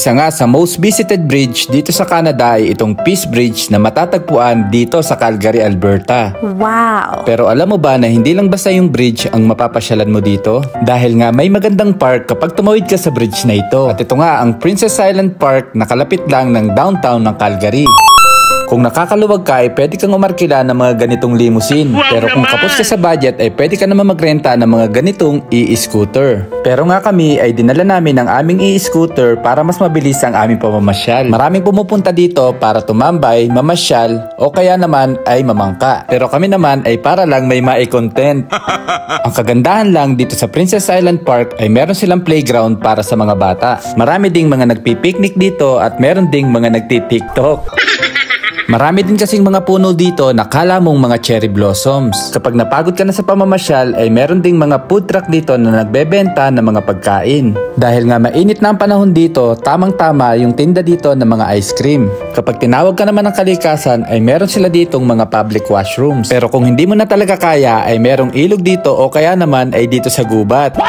Isa nga sa most visited bridge dito sa Canada ay itong Peace Bridge na matatagpuan dito sa Calgary, Alberta. Wow! Pero alam mo ba na hindi lang basta yung bridge ang mapapasyalan mo dito? Dahil nga may magandang park kapag tumawid ka sa bridge na ito. At ito nga ang Princess Island Park na kalapit lang ng downtown ng Calgary. Kung nakakaluwag ka ay pwede kang umarkila ng mga ganitong limousine. Pero kung kapos ka sa budget ay pwede ka naman magrenta ng mga ganitong e-scooter. Pero nga kami ay dinala namin ang aming e-scooter para mas mabilis ang aming pamamasyal. Maraming pumupunta dito para tumambay, mamasyal o kaya naman ay mamangka. Pero kami naman ay para lang may mai-content. Ang kagandahan lang dito sa Princess Island Park ay meron silang playground para sa mga bata. Marami ding mga nagpipiknik dito at meron ding mga nagti-tiktok. Marami din kasing mga puno dito na kala mong mga cherry blossoms. Kapag napagod ka na sa pamamasyal ay meron ding mga food truck dito na nagbebenta ng mga pagkain. Dahil nga mainit na ang panahon dito, tamang-tama yung tinda dito ng mga ice cream. Kapag tinawag ka naman ng kalikasan ay meron sila ditong mga public washrooms. Pero kung hindi mo na talaga kaya ay merong ilog dito o kaya naman ay dito sa gubat.